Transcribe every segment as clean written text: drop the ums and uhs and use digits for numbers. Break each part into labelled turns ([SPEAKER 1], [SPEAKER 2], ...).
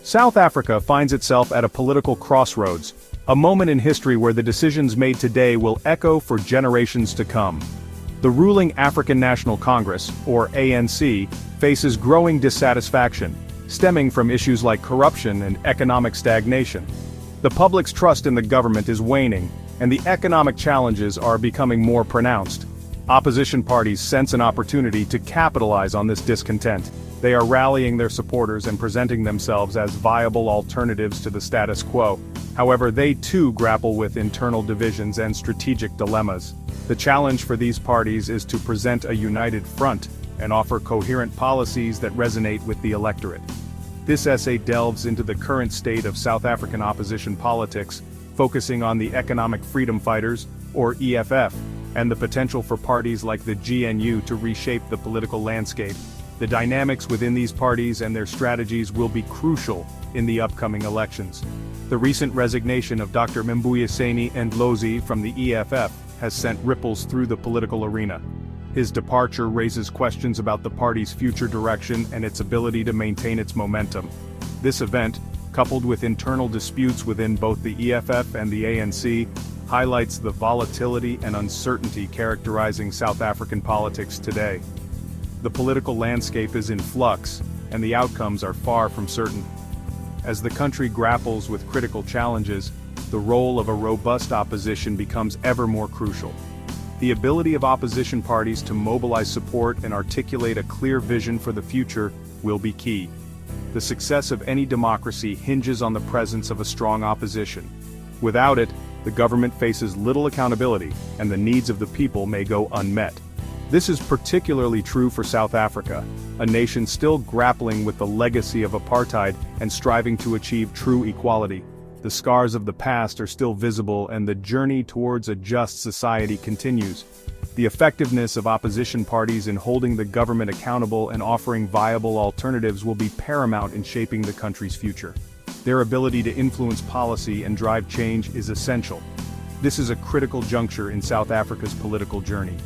[SPEAKER 1] South Africa finds itself at a political crossroads, a moment in history where the decisions made today will echo for generations to come. The ruling African National Congress, or ANC, faces growing dissatisfaction, stemming from issues like corruption and economic stagnation. The public's trust in the government is waning, and the economic challenges are becoming more pronounced. Opposition parties sense an opportunity to capitalize on this discontent. They are rallying their supporters and presenting themselves as viable alternatives to the status quo. However, they too grapple with internal divisions and strategic dilemmas. The challenge for these parties is to present a united front and offer coherent policies that resonate with the electorate. This essay delves into the current state of South African opposition politics, focusing on the economic freedom fighters, or EFF, and the potential for parties like the GNU to reshape the political landscape. The dynamics within these parties and their strategies will be crucial in the upcoming elections. The recent resignation of Dr. Mbuyiseni Ndlozi from the EFF has sent ripples through the political arena. His departure raises questions about the party's future direction and its ability to maintain its momentum. This event, coupled with internal disputes within both the EFF and the ANC, highlights the volatility and uncertainty characterizing South African politics today. The political landscape is in flux, and the outcomes are far from certain. As the country grapples with critical challenges, the role of a robust opposition becomes ever more crucial. The ability of opposition parties to mobilize support and articulate a clear vision for the future will be key. The success of any democracy hinges on the presence of a strong opposition. Without it, the government faces little accountability, and the needs of the people may go unmet. This is particularly true for South Africa, a nation still grappling with the legacy of apartheid and striving to achieve true equality. The scars of the past are still visible, and the journey towards a just society continues. The effectiveness of opposition parties in holding the government accountable and offering viable alternatives will be paramount in shaping the country's future. Their ability to influence policy and drive change is essential. This is a critical juncture in South Africa's political journey.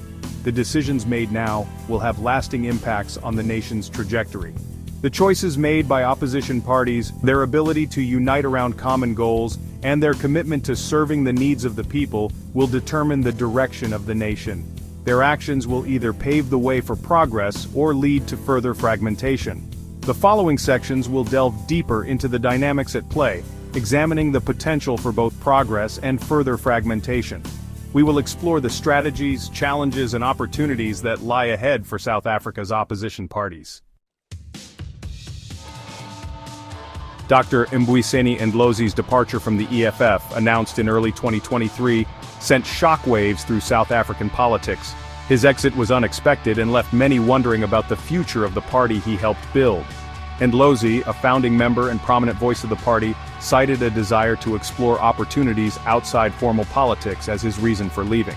[SPEAKER 1] The decisions made now will have lasting impacts on the nation's trajectory. The choices made by opposition parties, their ability to unite around common goals, and their commitment to serving the needs of the people will determine the direction of the nation. Their actions will either pave the way for progress or lead to further fragmentation. The following sections will delve deeper into the dynamics at play, examining the potential for both progress and further fragmentation. We will explore the strategies, challenges, and opportunities that lie ahead for South Africa's opposition parties. Dr. Mbuyiseni Ndlozi's departure from the EFF, announced in early 2023, sent shockwaves through South African politics. His exit was unexpected and left many wondering about the future of the party he helped build. Ndlozi, a founding member and prominent voice of the party, cited a desire to explore opportunities outside formal politics as his reason for leaving.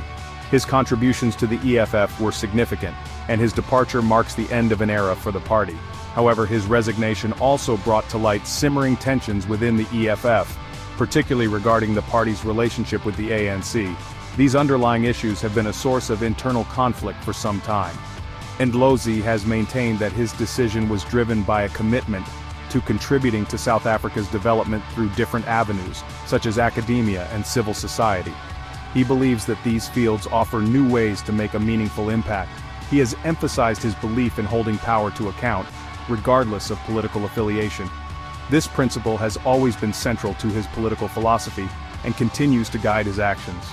[SPEAKER 1] His contributions to the EFF were significant, and his departure marks the end of an era for the party. However, his resignation also brought to light simmering tensions within the EFF, particularly regarding the party's relationship with the ANC. These underlying issues have been a source of internal conflict for some time. Ndlozi has maintained that his decision was driven by a commitment to contributing to South Africa's development through different avenues, such as academia and civil society. He believes that these fields offer new ways to make a meaningful impact. He has emphasized his belief in holding power to account, regardless of political affiliation. This principle has always been central to his political philosophy and continues to guide his actions.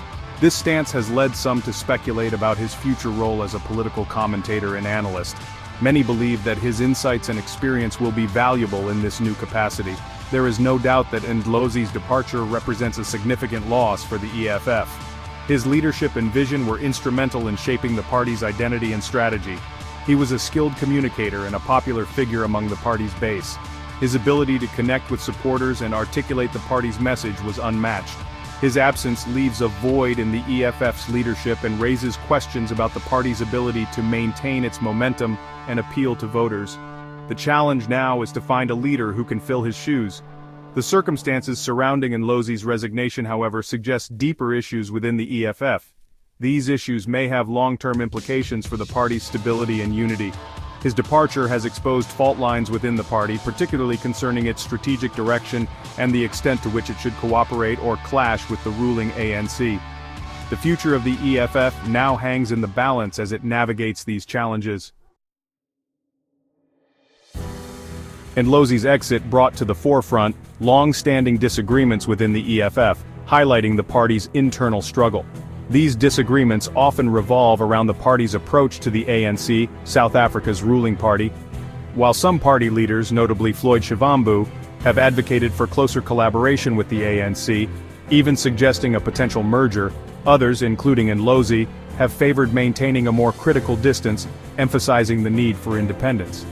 [SPEAKER 1] This stance has led some to speculate about his future role as a political commentator and analyst. Many believe that his insights and experience will be valuable in this new capacity. There is no doubt that Ndlozi's departure represents a significant loss for the EFF. His leadership and vision were instrumental in shaping the party's identity and strategy. He was a skilled communicator and a popular figure among the party's base. His ability to connect with supporters and articulate the party's message was unmatched. His absence leaves a void in the EFF's leadership and raises questions about the party's ability to maintain its momentum and appeal to voters. The challenge now is to find a leader who can fill his shoes. The circumstances surrounding Ndlozi's resignation, however, suggest deeper issues within the EFF. These issues may have long-term implications for the party's stability and unity. His departure has exposed fault lines within the party, particularly concerning its strategic direction and the extent to which it should cooperate or clash with the ruling ANC. The future of the EFF now hangs in the balance as it navigates these challenges. Ndlozi's exit brought to the forefront long-standing disagreements within the EFF, highlighting the party's internal struggle. These disagreements often revolve around the party's approach to the ANC, South Africa's ruling party. While some party leaders, notably Floyd Shivambu, have advocated for closer collaboration with the ANC, even suggesting a potential merger, others, including Ndlozi, have favored maintaining a more critical distance, emphasizing the need for independence.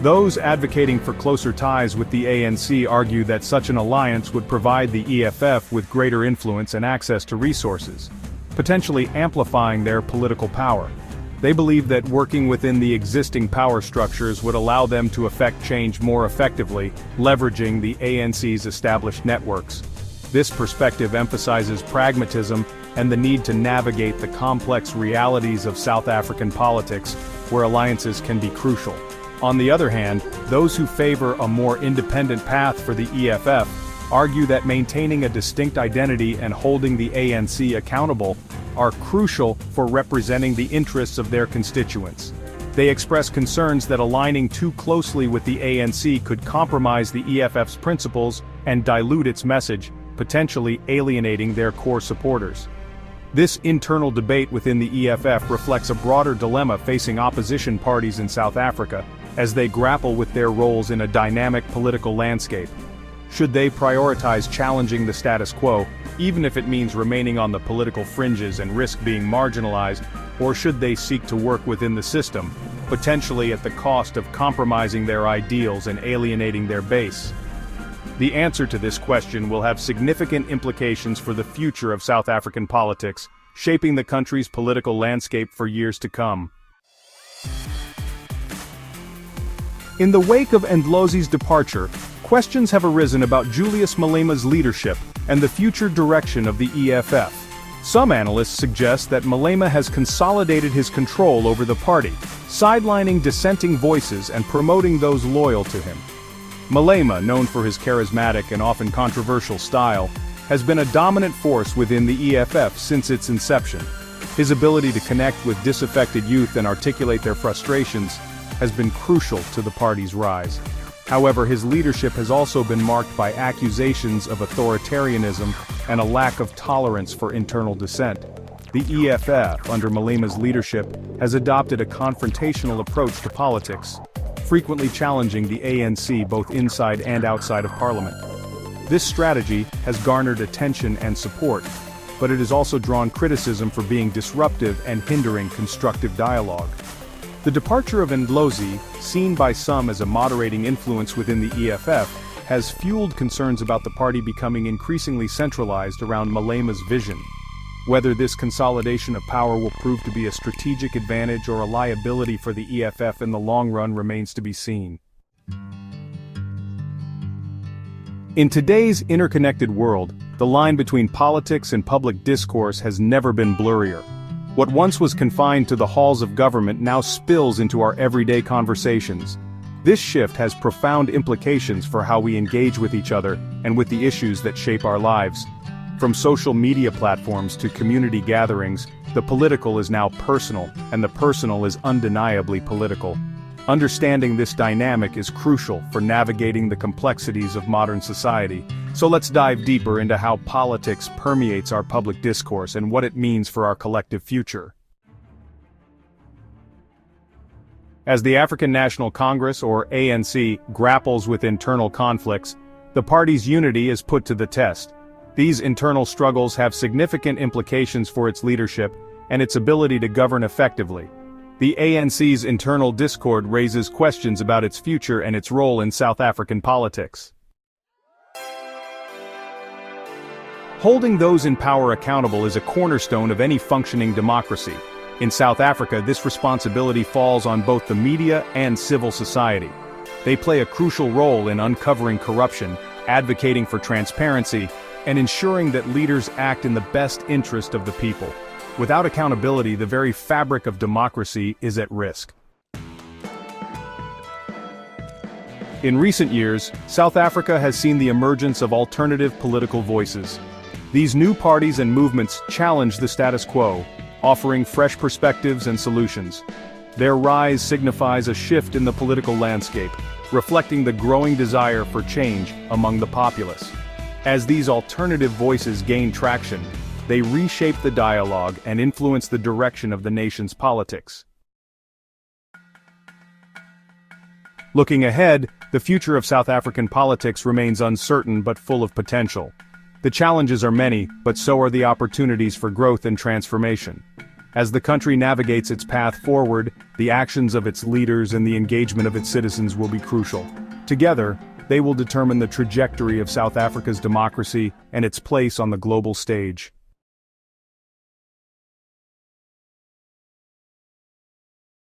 [SPEAKER 1] Those advocating for closer ties with the ANC argue that such an alliance would provide the EFF with greater influence and access to resources, potentially amplifying their political power. They believe that working within the existing power structures would allow them to effect change more effectively, leveraging the ANC's established networks. This perspective emphasizes pragmatism and the need to navigate the complex realities of South African politics, where alliances can be crucial. On the other hand, those who favor a more independent path for the EFF argue that maintaining a distinct identity and holding the ANC accountable are crucial for representing the interests of their constituents. They express concerns that aligning too closely with the ANC could compromise the EFF's principles and dilute its message, potentially alienating their core supporters. This internal debate within the EFF reflects a broader dilemma facing opposition parties in South Africa, as they grapple with their roles in a dynamic political landscape. Should they prioritize challenging the status quo, even if it means remaining on the political fringes and risk being marginalized, or should they seek to work within the system, potentially at the cost of compromising their ideals and alienating their base? The answer to this question will have significant implications for the future of South African politics, shaping the country's political landscape for years to come. In the wake of Ndlozi's departure, questions have arisen about Julius Malema's leadership and the future direction of the EFF. Some analysts suggest that Malema has consolidated his control over the party, sidelining dissenting voices and promoting those loyal to him. Malema, known for his charismatic and often controversial style, has been a dominant force within the EFF since its inception. His ability to connect with disaffected youth and articulate their frustrations has been crucial to the party's rise. However, his leadership has also been marked by accusations of authoritarianism and a lack of tolerance for internal dissent. The EFF, under Malema's leadership, has adopted a confrontational approach to politics, frequently challenging the ANC both inside and outside of parliament. This strategy has garnered attention and support, but it has also drawn criticism for being disruptive and hindering constructive dialogue. The departure of Ndlozi, seen by some as a moderating influence within the EFF, has fueled concerns about the party becoming increasingly centralized around Malema's vision. Whether this consolidation of power will prove to be a strategic advantage or a liability for the EFF in the long run remains to be seen. In today's interconnected world, the line between politics and public discourse has never been blurrier. What once was confined to the halls of government now spills into our everyday conversations. This shift has profound implications for how we engage with each other and with the issues that shape our lives. From social media platforms to community gatherings, the political is now personal, and the personal is undeniably political. Understanding this dynamic is crucial for navigating the complexities of modern society. So let's dive deeper into how politics permeates our public discourse and what it means for our collective future. As the African National Congress, or ANC, grapples with internal conflicts, the party's unity is put to the test. These internal struggles have significant implications for its leadership and its ability to govern effectively. The ANC's internal discord raises questions about its future and its role in South African politics. Holding those in power accountable is a cornerstone of any functioning democracy. In South Africa, this responsibility falls on both the media and civil society. They play a crucial role in uncovering corruption, advocating for transparency, and ensuring that leaders act in the best interest of the people. Without accountability, the very fabric of democracy is at risk. In recent years, South Africa has seen the emergence of alternative political voices. These new parties and movements challenge the status quo, offering fresh perspectives and solutions. Their rise signifies a shift in the political landscape, reflecting the growing desire for change among the populace. As these alternative voices gain traction, they reshape the dialogue and influence the direction of the nation's politics. Looking ahead, the future of South African politics remains uncertain but full of potential. The challenges are many, but so are the opportunities for growth and transformation. As the country navigates its path forward, the actions of its leaders and the engagement of its citizens will be crucial. Together, they will determine the trajectory of South Africa's democracy and its place on the global stage.